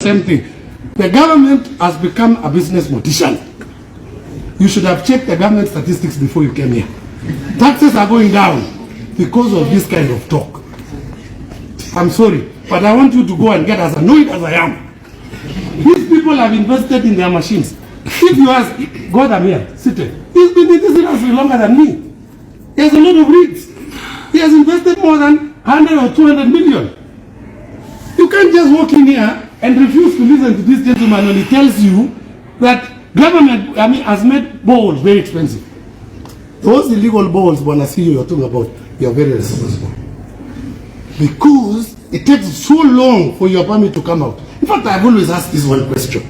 same thing. The government has become a business mortician. You should have checked the government statistics before you came here. Taxes are going down because of this kind of talk. I'm sorry, but I want you to go and get as annoyed as I am. These people have invested in their machines. If you ask, God, I'm here, sitting. He's been in this industry longer than me. He has a lot of reads. He has invested more than 100 or 200 million. You can't just walk in here and refuse to listen to this gentleman when he tells you that government, has made balls very expensive. Those illegal balls, when I see you're talking about, you're very responsible. Because it takes so long for your permit to come out. In fact, I've always asked this one question.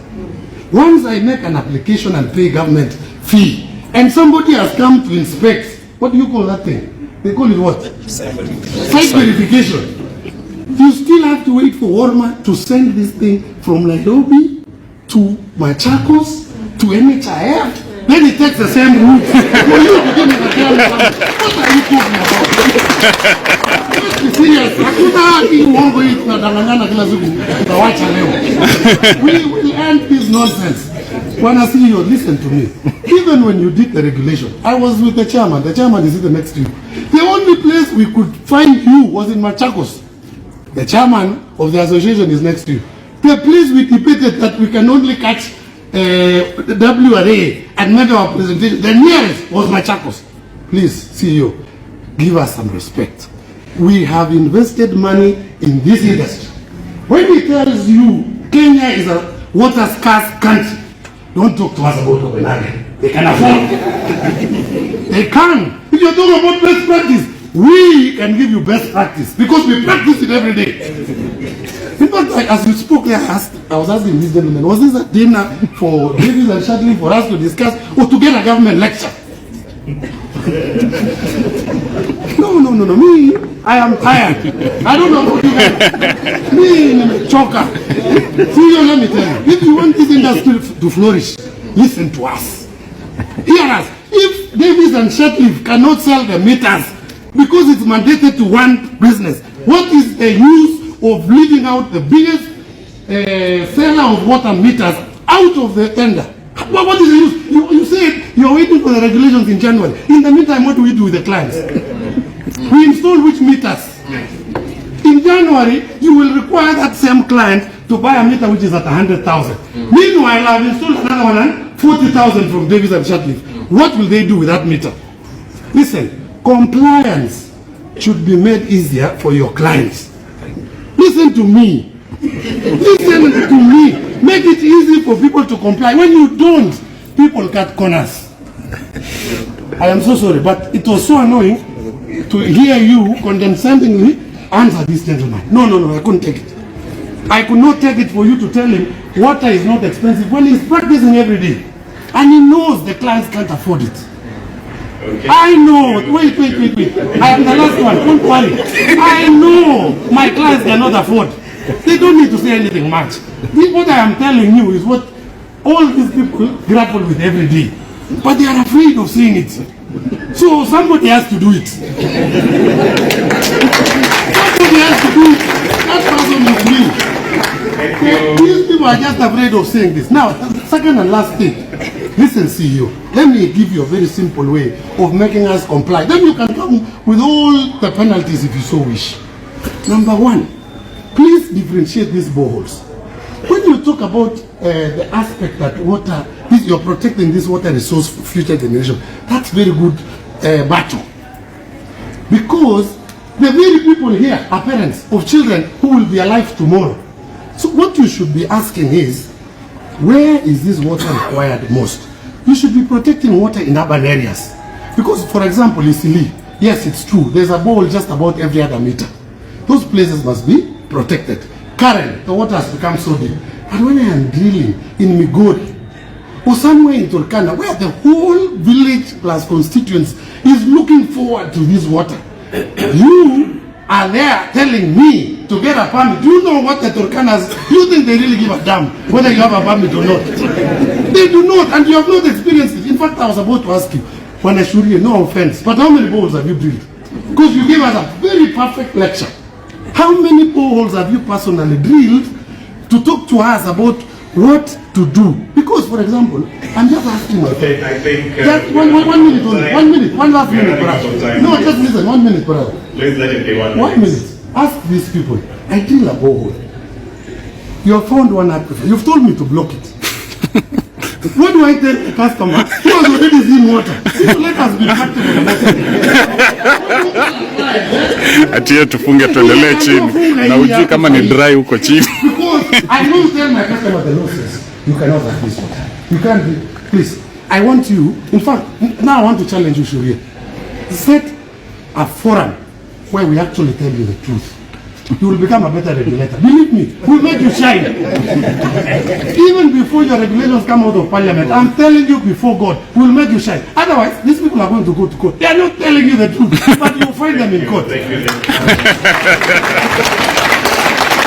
Once I make an application and pay government fee, and somebody has come to inspect, what do you call that thing? They call it what? Site verification. You still have to wait for Warma to send this thing from Nairobi to Machakos to NHIF. Then it takes the same route for you to give me the damn money. What are you talking about? Let's be serious. We will end this nonsense. When I see you, listen to me. Even when you did the regulation, I was with the chairman. The chairman is sitting next to you. The only place we could find you was in Machakos. The chairman of the association is next to you. The place we debated that we can only catch the WRA and make our presentation, the nearest was Machakos. Please, CEO, give us some respect. We have invested money in this industry. When he tells you Kenya is a water scarce country, don't talk to us about Copenhagen. They can afford. They can. If you're talking about best practice, we can give you best practice because we practice it every day. In fact, as you spoke, I was asking this gentleman, was this a dinner for Davis and Shadley for us to discuss or to get a government lecture? No. Me, I am tired. I don't know about you guys. Me, I'm a choker. See, let me tell you, if you want this industry to flourish, listen to us. Hear us. If Davis and Shadley cannot sell the meters because it's mandated to one business, what is the use of leaving out the biggest seller of water meters out of the tender? What is the use? You said you're waiting for the regulations in January. In the meantime, what do we do with the clients? We install which meters? In January, you will require that same client to buy a meter which is at 100,000. Meanwhile, I've installed another one at 40,000 from Davis and Shadley. What will they do with that meter? Listen, compliance should be made easier for your clients. Listen to me. Listen to me. Make it easy for people to comply. When you don't, people cut corners. I am so sorry, but it was so annoying to hear you condescendingly answer this gentleman. No, I couldn't take it. I could not take it for you to tell him water is not expensive when he's practicing every day. And he knows the clients can't afford it. Okay. I know. Wait. I am the last one. Don't worry. I know my clients cannot afford. They don't need to say anything much. What I am telling you is what all these people grapple with every day. But they are afraid of saying it. So somebody has to do it. Somebody has to do it. That person is me. These people are just afraid of saying this. Now, second and last thing. Listen, CEO, let me give you a very simple way of making us comply. Then you can come with all the penalties if you so wish. Number one, please differentiate these boreholes. When you talk about the aspect that water, you're protecting this water resource for future generation, that's very good battle. Because the very people here are parents of children who will be alive tomorrow. So what you should be asking is, where is this water required most? You should be protecting water in urban areas. Because, for example, Isili, yes, it's true, there's a bowl just about every other meter. Those places must be protected. Karen, the water has become so deep. And when I am drilling in Migori, or somewhere in Turkana, where the whole village plus constituents is looking forward to this water, you are there telling me to get a permit. Do you know what the Turkanas, do you think they really give a damn whether you have a permit or not? They do not, and you have not experienced it. In fact, I was about to ask you, when I should hear, no offense, but how many boreholes have you drilled? Because you gave us a very perfect lecture. How many boreholes have you personally drilled to talk to us about what to do. Because, for example, I'm just asking. Okay, I think... just one minute only. 1 minute. One last minute, brother. No, just listen. 1 minute, brother. Let's let it be 1 minute. 1 minute. Ask these people. I drill a borehole. You have found one aquifer. You've told me to block it. What do I tell a customer? He was already in water. So let us be practical. Atie tufunge tuendelee chini. Na ujui kama ni dry huko chini. Because I don't tell my customer the losses. You cannot have this water. You can't be. Please, I want you. In fact, now I want to challenge you, Shuria. Set a forum where we actually tell you the truth. You will become a better regulator. Believe me, we'll make you shine. Even before your regulations come out of parliament, I'm telling you before God, we'll make you shine. Otherwise, these people are going to go to court. They are not telling you the truth, but you'll find them in court. Thank you.